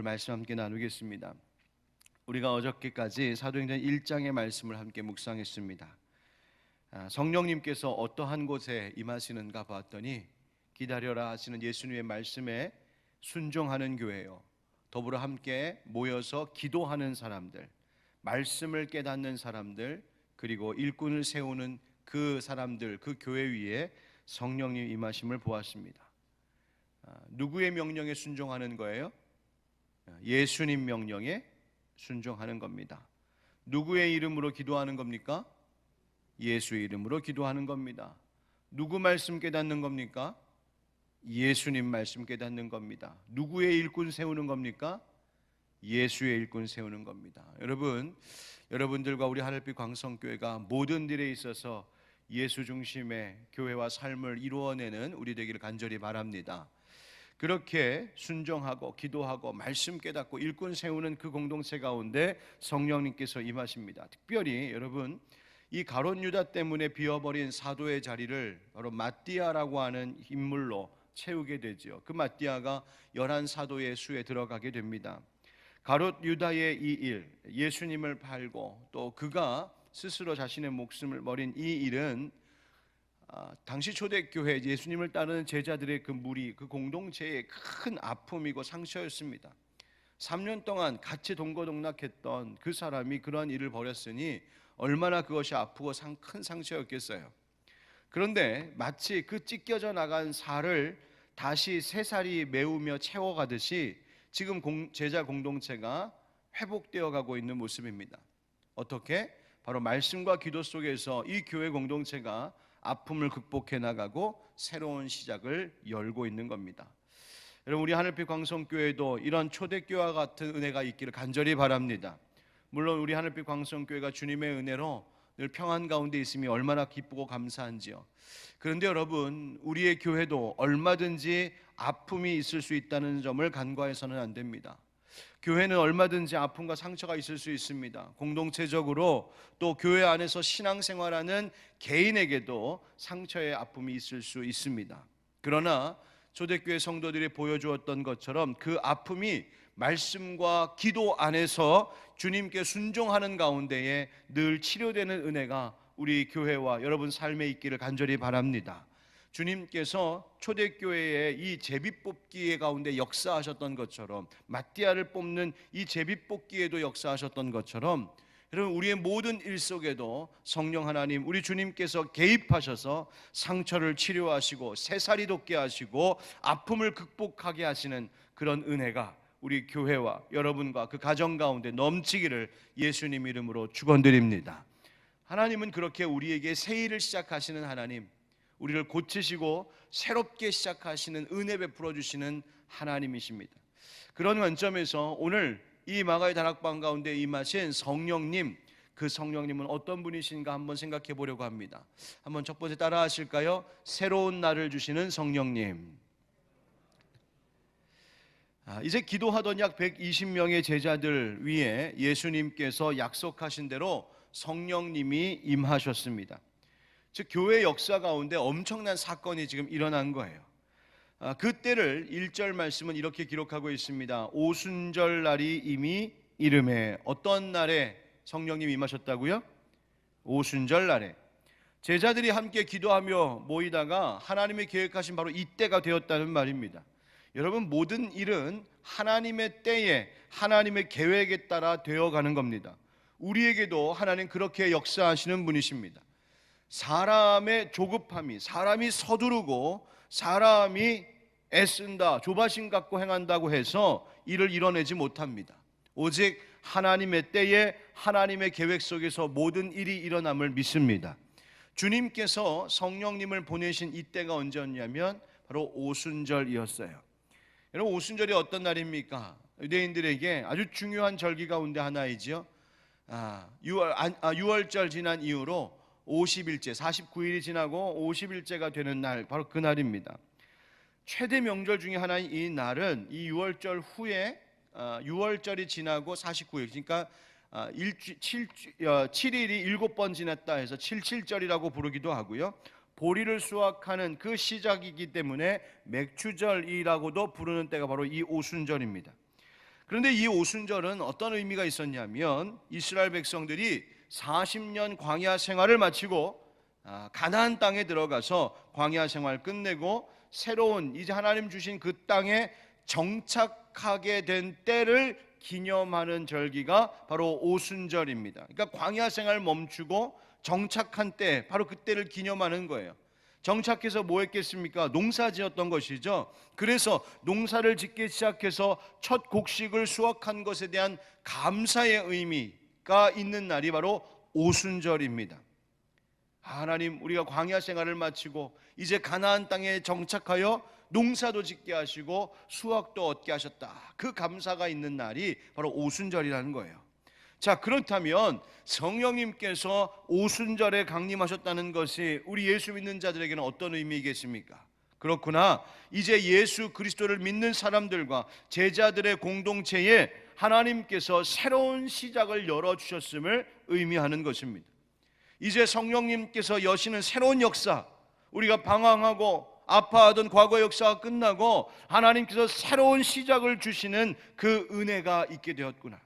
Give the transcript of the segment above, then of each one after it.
말씀 함께 나누겠습니다. 우리가 어저께까지 사도행전 1장의 말씀을 함께 묵상했습니다. 성령님께서 어떠한 곳에 임하시는가 봤더니 기다려라 하시는 예수님의 말씀에 순종하는 교회요, 더불어 함께 모여서 기도하는 사람들, 말씀을 깨닫는 사람들, 그리고 일꾼을 세우는 그 사람들, 그 교회 위에 성령님 임하심을 보았습니다. 누구의 명령에 순종하는 거예요? 예수님 명령에 순종하는 겁니다. 누구의 이름으로 기도하는 겁니까? 예수의 이름으로 기도하는 겁니다. 누구 말씀 깨닫는 겁니까? 예수님 말씀 깨닫는 겁니다. 누구의 일꾼 세우는 겁니까? 예수의 일꾼 세우는 겁니다. 여러분들과 우리 하늘빛 광성교회가 모든 일에 있어서 예수 중심의 교회와 삶을 이루어내는 우리 되기를 간절히 바랍니다. 그렇게 순종하고 기도하고 말씀 깨닫고 일꾼 세우는 그 공동체 가운데 성령님께서 임하십니다. 특별히 여러분, 이 가룟 유다 때문에 비어버린 사도의 자리를 바로 마띠아라고 하는 인물로 채우게 되죠. 그 마띠아가 11사도의 수에 들어가게 됩니다. 가룟 유다의 이 일, 예수님을 팔고 또 그가 스스로 자신의 목숨을 버린 이 일은 당시 초대교회 예수님을 따르는 제자들의 그 무리, 그 공동체의 큰 아픔이고 상처였습니다. 3년 동안 같이 동거동락했던 그 사람이 그러한 일을 벌였으니 얼마나 그것이 아프고 큰 상처였겠어요. 그런데 마치 그 찢겨져 나간 살을 다시 새 살이 메우며 채워가듯이 지금 제자 공동체가 회복되어 가고 있는 모습입니다. 어떻게? 바로 말씀과 기도 속에서 이 교회 공동체가 아픔을 극복해 나가고 새로운 시작을 열고 있는 겁니다. 여러분, 우리 하늘빛 광성교회도 이런 초대교회와 같은 은혜가 있기를 간절히 바랍니다. 물론 우리 하늘빛 광성교회가 주님의 은혜로 늘 평안 가운데 있음이 얼마나 기쁘고 감사한지요. 그런데 여러분, 우리의 교회도 얼마든지 아픔이 있을 수 있다는 점을 간과해서는 안 됩니다. 교회는 얼마든지 아픔과 상처가 있을 수 있습니다. 공동체적으로 또 교회 안에서 신앙생활하는 개인에게도 상처의 아픔이 있을 수 있습니다. 그러나 초대교회 성도들이 보여주었던 것처럼 그 아픔이 말씀과 기도 안에서 주님께 순종하는 가운데에 늘 치료되는 은혜가 우리 교회와 여러분 삶에 있기를 간절히 바랍니다. 주님께서 초대교회의 이 제비뽑기 가운데 역사하셨던 것처럼, 마띠아를 뽑는 이 제비뽑기에도 역사하셨던 것처럼, 여러분, 우리의 모든 일 속에도 성령 하나님, 우리 주님께서 개입하셔서 상처를 치료하시고 새살이 돋게 하시고 아픔을 극복하게 하시는 그런 은혜가 우리 교회와 여러분과 그 가정 가운데 넘치기를 예수님 이름으로 축원드립니다. 하나님은 그렇게 우리에게 새 일을 시작하시는 하나님, 우리를 고치시고 새롭게 시작하시는 은혜 베풀어 주시는 하나님이십니다. 그런 관점에서 오늘 이 마가의 다락방 가운데 임하신 성령님, 그 성령님은 어떤 분이신가 한번 생각해 보려고 합니다. 한번 첫 번째 따라 하실까요? 새로운 날을 주시는 성령님. 이제 기도하던 약 120명의 제자들 위에 예수님께서 약속하신 대로 성령님이 임하셨습니다. 즉, 교회 역사 가운데 엄청난 사건이 지금 일어난 거예요. 그때를 1절 말씀은 이렇게 기록하고 있습니다. 오순절 날이 이미 이르매. 어떤 날에 성령님이 임하셨다고요? 오순절 날에. 제자들이 함께 기도하며 모이다가 하나님의 계획하신 바로 이때가 되었다는 말입니다. 여러분, 모든 일은 하나님의 때에 하나님의 계획에 따라 되어가는 겁니다. 우리에게도 하나님 그렇게 역사하시는 분이십니다. 사람의 조급함이, 사람이 서두르고 사람이 애쓴다, 조바심 갖고 행한다고 해서 일을 이뤄내지 못합니다. 오직 하나님의 때에 하나님의 계획 속에서 모든 일이 일어남을 믿습니다. 주님께서 성령님을 보내신 이때가 언제였냐면 바로 오순절이었어요. 여러분, 오순절이 어떤 날입니까? 유대인들에게 아주 중요한 절기 가운데 하나이죠. 6월절 지난 이후로 50일째, 49일이 지나고 50일째가 되는 날, 바로 그 날입니다. 최대 명절 중에 하나인 이 날은 이 6월절 후에 6월절이 지나고 49일, 그러니까 7일이 7번 지났다 해서 77절이라고 부르기도 하고요, 보리를 수확하는 그 시작이기 때문에 맥추절이라고도 부르는 때가 바로 이 오순절입니다. 그런데 이 오순절은 어떤 의미가 있었냐면 이스라엘 백성들이 40년 광야 생활을 마치고 가나안 땅에 들어가서 광야 생활 끝내고 새로운 이제 하나님 주신 그 땅에 정착하게 된 때를 기념하는 절기가 바로 오순절입니다. 그러니까 광야 생활 멈추고 정착한 때, 바로 그때를 기념하는 거예요. 정착해서 뭐 했겠습니까? 농사 지었던 것이죠. 그래서 농사를 짓기 시작해서 첫 곡식을 수확한 것에 대한 감사의 의미가 있는 날이 바로 오순절입니다. 하나님, 우리가 광야 생활을 마치고 이제 가나안 땅에 정착하여 농사도 짓게 하시고 수확도 얻게 하셨다. 그 감사가 있는 날이 바로 오순절이라는 거예요. 자, 그렇다면 성령님께서 오순절에 강림하셨다는 것이 우리 예수 믿는 자들에게는 어떤 의미겠습니까? 그렇구나. 이제 예수 그리스도를 믿는 사람들과 제자들의 공동체에 하나님께서 새로운 시작을 열어주셨음을 의미하는 것입니다. 이제 성령님께서 여시는 새로운 역사, 우리가 방황하고 아파하던 과거 역사가 끝나고 하나님께서 새로운 시작을 주시는 그 은혜가 있게 되었구나.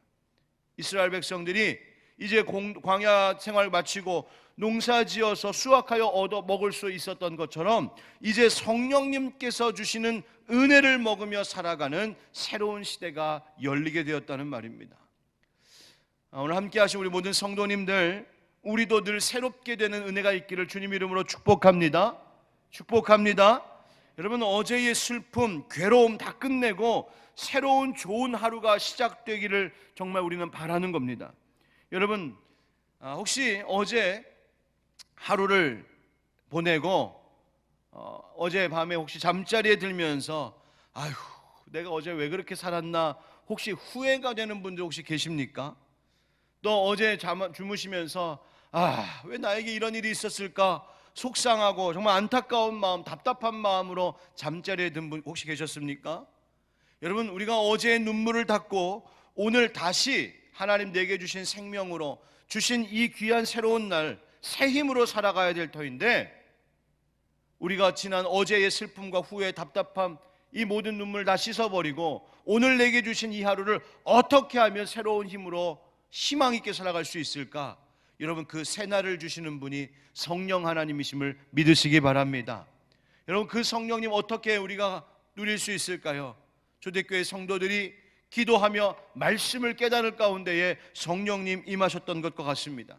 이스라엘 백성들이 이제 광야 생활 마치고 농사지어서 수확하여 얻어 먹을 수 있었던 것처럼 이제 성령님께서 주시는 은혜를 먹으며 살아가는 새로운 시대가 열리게 되었다는 말입니다. 오늘 함께 하신 우리 모든 성도님들, 우리도 늘 새롭게 되는 은혜가 있기를 주님 이름으로 축복합니다. 축복합니다. 여러분, 어제의 슬픔, 괴로움 다 끝내고 새로운 좋은 하루가 시작되기를 정말 우리는 바라는 겁니다. 여러분, 혹시 어제 하루를 보내고 어제 밤에 혹시 잠자리에 들면서 아휴, 내가 어제 왜 그렇게 살았나 혹시 후회가 되는 분들 혹시 계십니까? 또 어제 주무시면서 왜 나에게 이런 일이 있었을까 속상하고 정말 안타까운 마음, 답답한 마음으로 잠자리에 든 분 혹시 계셨습니까? 여러분, 우리가 어제의 눈물을 닦고 오늘 다시 하나님 내게 주신 생명으로 주신 이 귀한 새로운 날 새 힘으로 살아가야 될 터인데, 우리가 지난 어제의 슬픔과 후회, 답답함, 이 모든 눈물 다 씻어버리고 오늘 내게 주신 이 하루를 어떻게 하면 새로운 힘으로 희망 있게 살아갈 수 있을까? 여러분, 그 새날을 주시는 분이 성령 하나님이심을 믿으시기 바랍니다. 여러분, 그 성령님 어떻게 우리가 누릴 수 있을까요? 초대교회 성도들이 기도하며 말씀을 깨달을 가운데에 성령님 임하셨던 것과 같습니다.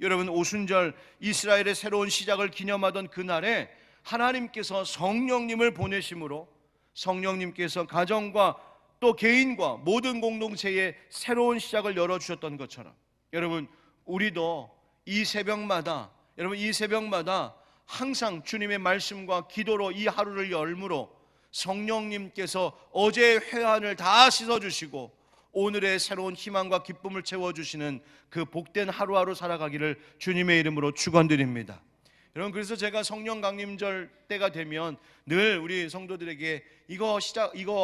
여러분, 오순절 이스라엘의 새로운 시작을 기념하던 그날에 하나님께서 성령님을 보내심으로 성령님께서 가정과 또 개인과 모든 공동체에 새로운 시작을 열어주셨던 것처럼 여러분, 우리도 이 새벽마다 항상 주님의 말씀과 기도로 이 하루를 열므로 성령님께서 어제의 회한을 다 씻어주시고 오늘의 새로운 희망과 기쁨을 채워주시는 그 복된 하루하루 살아가기를 주님의 이름으로 축원드립니다. 여러분, 그래서 제가 성령 강림절 때가 되면 늘 우리 성도들에게 이거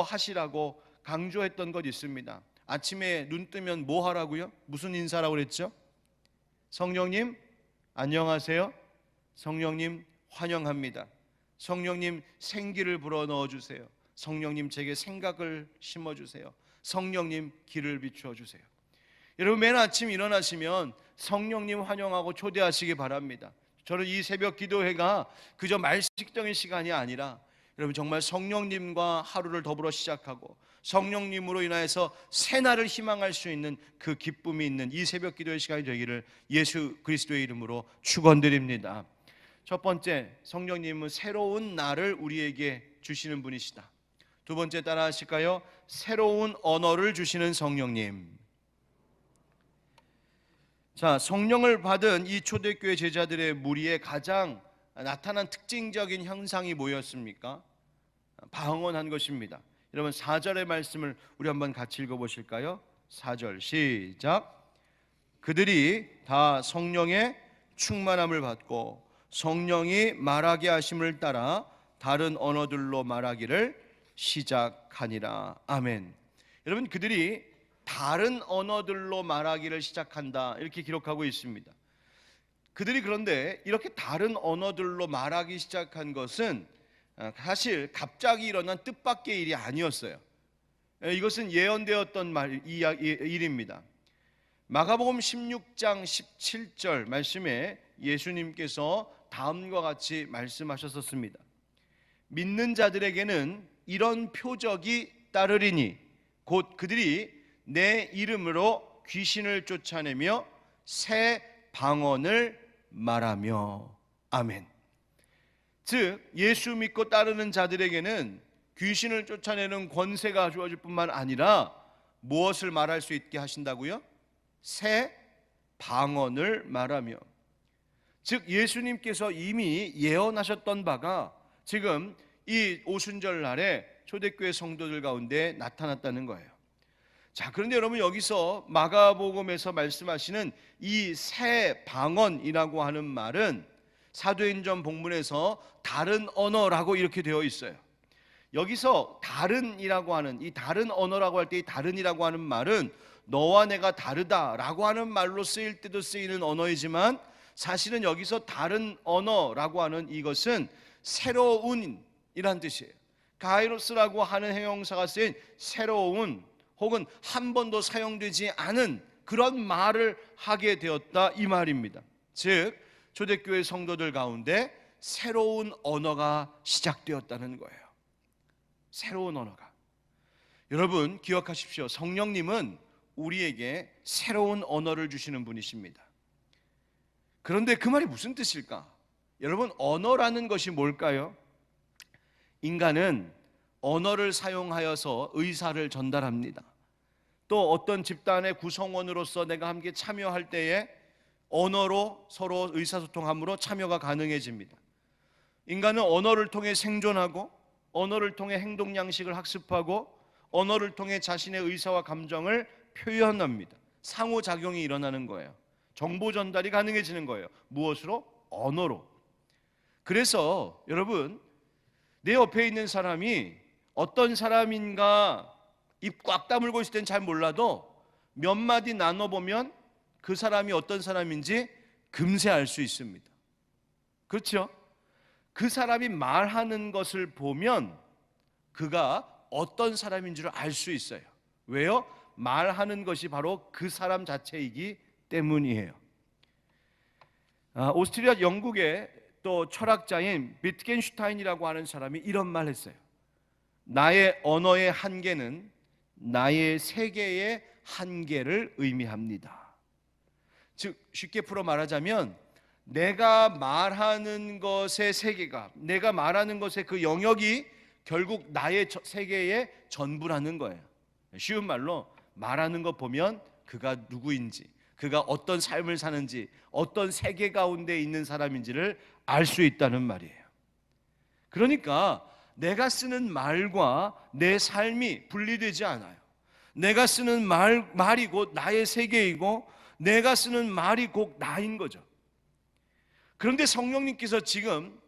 하시라고 강조했던 것 있습니다. 아침에 눈 뜨면 뭐 하라고요? 무슨 인사라고 그랬죠? 성령님 안녕하세요. 성령님 환영합니다. 성령님 생기를 불어넣어 주세요. 성령님 제게 생각을 심어주세요. 성령님 길을 비추어 주세요. 여러분, 맨 아침 일어나시면 성령님 환영하고 초대하시기 바랍니다. 저는 이 새벽 기도회가 그저 말식적인 시간이 아니라 여러분, 정말 성령님과 하루를 더불어 시작하고 성령님으로 인하여서 새날을 희망할 수 있는 그 기쁨이 있는 이 새벽 기도의 시간이 되기를 예수 그리스도의 이름으로 축원드립니다. 첫 번째, 성령님은 새로운 날을 우리에게 주시는 분이시다. 두 번째, 따라 하실까요? 새로운 언어를 주시는 성령님. 자, 성령을 받은 이 초대교회 제자들의 무리에 가장 나타난 특징적인 현상이 뭐였습니까? 방언한 것입니다. 여러분, 4절의 말씀을 우리 한번 같이 읽어보실까요? 4절 시작. 그들이 다 성령의 충만함을 받고 성령이 말하게 하심을 따라 다른 언어들로 말하기를 시작하니라. 아멘. 여러분, 그들이 다른 언어들로 말하기를 시작한다 이렇게 기록하고 있습니다. 그들이 그런데 이렇게 다른 언어들로 말하기 시작한 것은 사실 갑자기 일어난 뜻밖의 일이 아니었어요. 이것은 예언되었던 일입니다. 마가복음 16장 17절 말씀에 예수님께서 다음과 같이 말씀하셨었습니다. 믿는 자들에게는 이런 표적이 따르리니 곧 그들이 내 이름으로 귀신을 쫓아내며 새 방언을 말하며. 아멘. 즉 예수 믿고 따르는 자들에게는 귀신을 쫓아내는 권세가 주어질 뿐만 아니라 무엇을 말할 수 있게 하신다고요? 새 방언을 말하며. 즉 예수님께서 이미 예언하셨던 바가 지금 이 오순절 날에 초대교회 성도들 가운데 나타났다는 거예요. 자, 그런데 여러분, 여기서 마가복음에서 말씀하시는 이 새 방언이라고 하는 말은 사도행전 본문에서 다른 언어라고 이렇게 되어 있어요. 여기서 다른이라고 하는, 이 다른 언어라고 할 때 이 다른이라고 하는 말은 너와 내가 다르다라고 하는 말로 쓰일 때도 쓰이는 언어이지만, 사실은 여기서 다른 언어라고 하는 이것은 새로운이란 뜻이에요. 가이로스라고 하는 형용사가 쓰인 새로운, 혹은 한 번도 사용되지 않은 그런 말을 하게 되었다, 이 말입니다. 즉 초대교회 성도들 가운데 새로운 언어가 시작되었다는 거예요. 새로운 언어가. 여러분 기억하십시오. 성령님은 우리에게 새로운 언어를 주시는 분이십니다. 그런데 그 말이 무슨 뜻일까? 여러분, 언어라는 것이 뭘까요? 인간은 언어를 사용하여서 의사를 전달합니다. 또 어떤 집단의 구성원으로서 내가 함께 참여할 때에 언어로 서로 의사소통함으로 참여가 가능해집니다. 인간은 언어를 통해 생존하고, 언어를 통해 행동 양식을 학습하고, 언어를 통해 자신의 의사와 감정을 표현합니다. 상호작용이 일어나는 거예요. 정보 전달이 가능해지는 거예요. 무엇으로? 언어로. 그래서 여러분, 내 옆에 있는 사람이 어떤 사람인가 입 꽉 다물고 있을 땐 잘 몰라도 몇 마디 나눠보면 그 사람이 어떤 사람인지 금세 알 수 있습니다. 그렇죠? 그 사람이 말하는 것을 보면 그가 어떤 사람인 줄 알 수 있어요. 왜요? 말하는 것이 바로 그 사람 자체이기 때문이에요. 오스트리아 영국의 또 철학자인 비트겐슈타인이라고 하는 사람이 이런 말 했어요. 나의 언어의 한계는 나의 세계의 한계를 의미합니다. 즉 쉽게 풀어 말하자면, 내가 말하는 것의 세계가, 내가 말하는 것의 그 영역이 결국 나의 세계의 전부라는 거예요. 쉬운 말로 말하는 것 보면 그가 누구인지, 그가 어떤 삶을 사는지, 어떤 세계 가운데 있는 사람인지를 알 수 있다는 말이에요. 그러니까 내가 쓰는 말과 내 삶이 분리되지 않아요. 내가 쓰는 말이 곧 나의 세계이고, 내가 쓰는 말이 곧 나인 거죠. 그런데 성령님께서 지금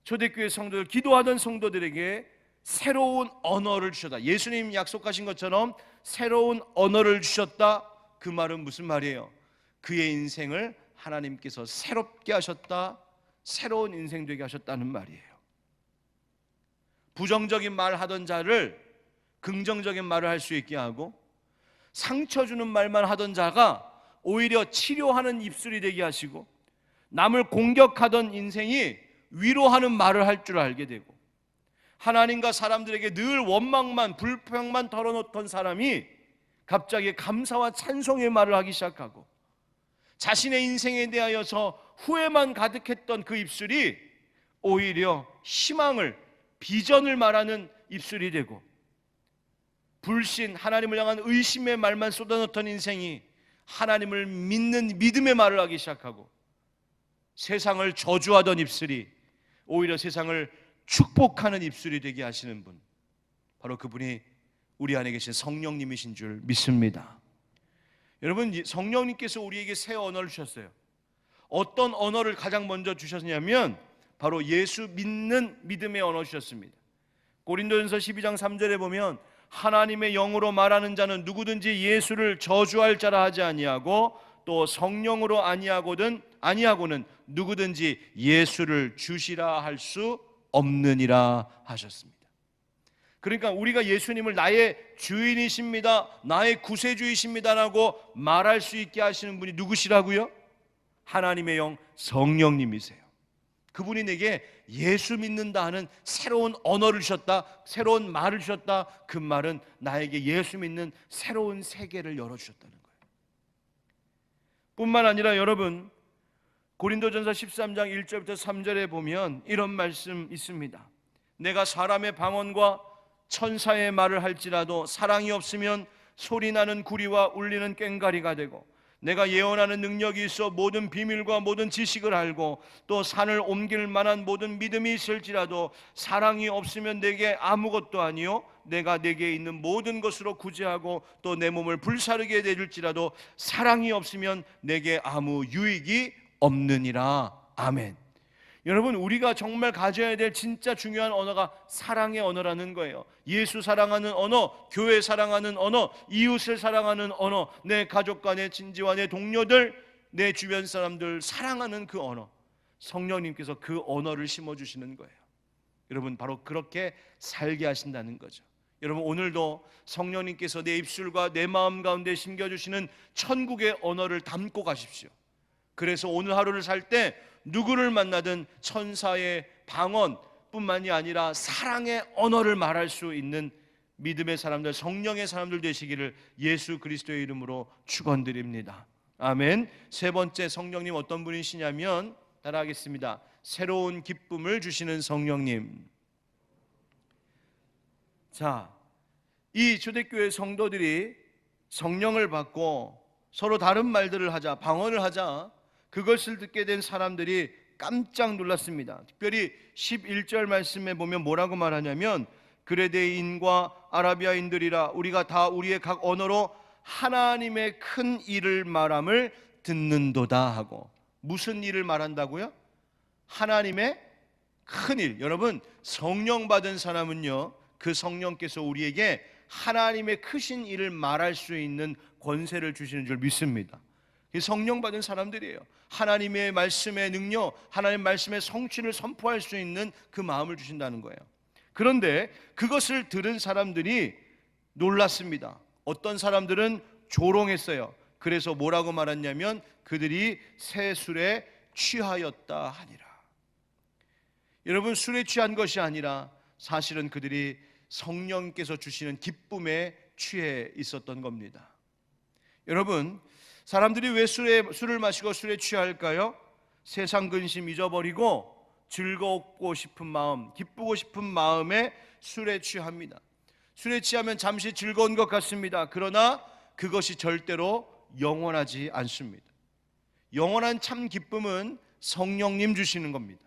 초대교회 성도들, 기도하던 성도들에게 새로운 언어를 주셨다. 예수님 약속하신 것처럼 새로운 언어를 주셨다. 그 말은 무슨 말이에요? 그의 인생을 하나님께서 새롭게 하셨다, 새로운 인생 되게 하셨다는 말이에요. 부정적인 말 하던 자를 긍정적인 말을 할 수 있게 하고, 상처 주는 말만 하던 자가 오히려 치료하는 입술이 되게 하시고, 남을 공격하던 인생이 위로하는 말을 할 줄 알게 되고, 하나님과 사람들에게 늘 원망만, 불평만 털어놓던 사람이 갑자기 감사와 찬송의 말을 하기 시작하고, 자신의 인생에 대하여서 후회만 가득했던 그 입술이 오히려 희망을, 비전을 말하는 입술이 되고, 불신, 하나님을 향한 의심의 말만 쏟아놓던 인생이 하나님을 믿는 믿음의 말을 하기 시작하고, 세상을 저주하던 입술이 오히려 세상을 축복하는 입술이 되게 하시는 분, 바로 그분이 우리 안에 계신 성령님이신 줄 믿습니다. 여러분, 성령님께서 우리에게 새 언어를 주셨어요. 어떤 언어를 가장 먼저 주셨냐면 바로 예수 믿는 믿음의 언어 주셨습니다. 고린도전서 12장 3절에 보면, 하나님의 영으로 말하는 자는 누구든지 예수를 저주할 자라 하지 아니하고, 또 성령으로 아니하고는 누구든지 예수를 주시라 할 수 없느니라 하셨습니다. 그러니까 우리가 예수님을 나의 주인이십니다, 나의 구세주이십니다라고 말할 수 있게 하시는 분이 누구시라고요? 하나님의 영 성령님이세요. 그분이 내게 예수 믿는다 하는 새로운 언어를 주셨다, 새로운 말을 주셨다. 그 말은 나에게 예수 믿는 새로운 세계를 열어주셨다는 거예요. 뿐만 아니라 여러분, 고린도전서 13장 1절부터 3절에 보면 이런 말씀 있습니다. 내가 사람의 방언과 천사의 말을 할지라도 사랑이 없으면 소리나는 구리와 울리는 꽹과리가 되고, 내가 예언하는 능력이 있어 모든 비밀과 모든 지식을 알고 또 산을 옮길 만한 모든 믿음이 있을지라도 사랑이 없으면 내게 아무것도 아니요 내가 내게 있는 모든 것으로 구제하고 또 내 몸을 불사르게 되릴지라도 사랑이 없으면 내게 아무 유익이 없느니라. 아멘. 여러분, 우리가 정말 가져야 될 진짜 중요한 언어가 사랑의 언어라는 거예요. 예수 사랑하는 언어, 교회 사랑하는 언어, 이웃을 사랑하는 언어, 내 가족과 내 친지와 내 동료들, 내 주변 사람들 사랑하는 그 언어, 성령님께서 그 언어를 심어주시는 거예요. 여러분, 바로 그렇게 살게 하신다는 거죠. 여러분, 오늘도 성령님께서 내 입술과 내 마음 가운데 심겨주시는 천국의 언어를 담고 가십시오. 그래서 오늘 하루를 살 때 누구를 만나든 천사의 방언뿐만이 아니라 사랑의 언어를 말할 수 있는 믿음의 사람들, 성령의 사람들 되시기를 예수 그리스도의 이름으로 축원드립니다. 아멘. 세 번째, 성령님 어떤 분이시냐면, 따라하겠습니다. 새로운 기쁨을 주시는 성령님. 자, 이 초대교회 성도들이 성령을 받고 서로 다른 말들을 하자, 방언을 하자, 그것을 듣게 된 사람들이 깜짝 놀랐습니다. 특별히 11절 말씀에 보면 뭐라고 말하냐면, 그레데인과 아라비아인들이라 우리가 다 우리의 각 언어로 하나님의 큰 일을 말함을 듣는도다 하고. 무슨 일을 말한다고요? 하나님의 큰 일. 여러분, 성령 받은 사람은요, 그 성령께서 우리에게 하나님의 크신 일을 말할 수 있는 권세를 주시는 줄 믿습니다. 성령 받은 사람들이에요. 하나님의 말씀의 능력, 하나님의 말씀의 성취를 선포할 수 있는 그 마음을 주신다는 거예요. 그런데 그것을 들은 사람들이 놀랐습니다. 어떤 사람들은 조롱했어요. 그래서 뭐라고 말했냐면, 그들이 새 술에 취하였다 하니라. 여러분, 술에 취한 것이 아니라 사실은 그들이 성령께서 주시는 기쁨에 취해 있었던 겁니다. 여러분, 사람들이 왜 술을 마시고 술에 취할까요? 세상 근심 잊어버리고 즐겁고 싶은 마음, 기쁘고 싶은 마음에 술에 취합니다. 술에 취하면 잠시 즐거운 것 같습니다. 그러나 그것이 절대로 영원하지 않습니다. 영원한 참 기쁨은 성령님 주시는 겁니다.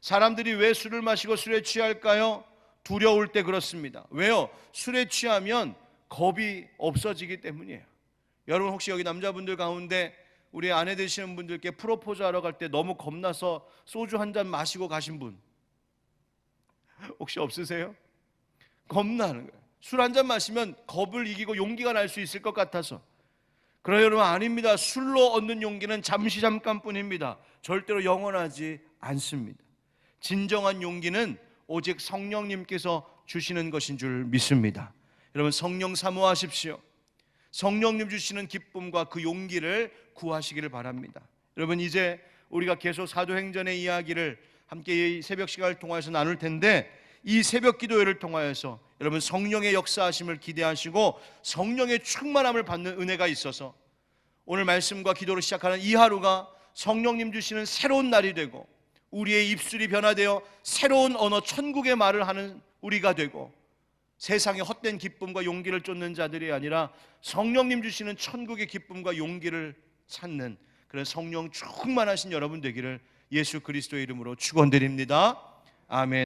사람들이 왜 술을 마시고 술에 취할까요? 두려울 때 그렇습니다. 왜요? 술에 취하면 겁이 없어지기 때문이에요. 여러분, 혹시 여기 남자분들 가운데 우리 아내 되시는 분들께 프로포즈 하러 갈 때 너무 겁나서 소주 한 잔 마시고 가신 분 혹시 없으세요? 겁나는 거예요. 술 한 잔 마시면 겁을 이기고 용기가 날 수 있을 것 같아서. 그러나 여러분, 아닙니다. 술로 얻는 용기는 잠시 잠깐뿐입니다. 절대로 영원하지 않습니다. 진정한 용기는 오직 성령님께서 주시는 것인 줄 믿습니다. 여러분, 성령 사모하십시오. 성령님 주시는 기쁨과 그 용기를 구하시기를 바랍니다. 여러분, 이제 우리가 계속 사도행전의 이야기를 함께 이 새벽 시간을 통해서 나눌 텐데, 이 새벽 기도회를 통하여서 여러분 성령의 역사하심을 기대하시고 성령의 충만함을 받는 은혜가 있어서 오늘 말씀과 기도로 시작하는 이 하루가 성령님 주시는 새로운 날이 되고, 우리의 입술이 변화되어 새로운 언어, 천국의 말을 하는 우리가 되고, 세상의 헛된 기쁨과 용기를 쫓는 자들이 아니라 성령님 주시는 천국의 기쁨과 용기를 찾는 그런 성령 충만하신 여러분 되기를 예수 그리스도의 이름으로 축원드립니다. 아멘.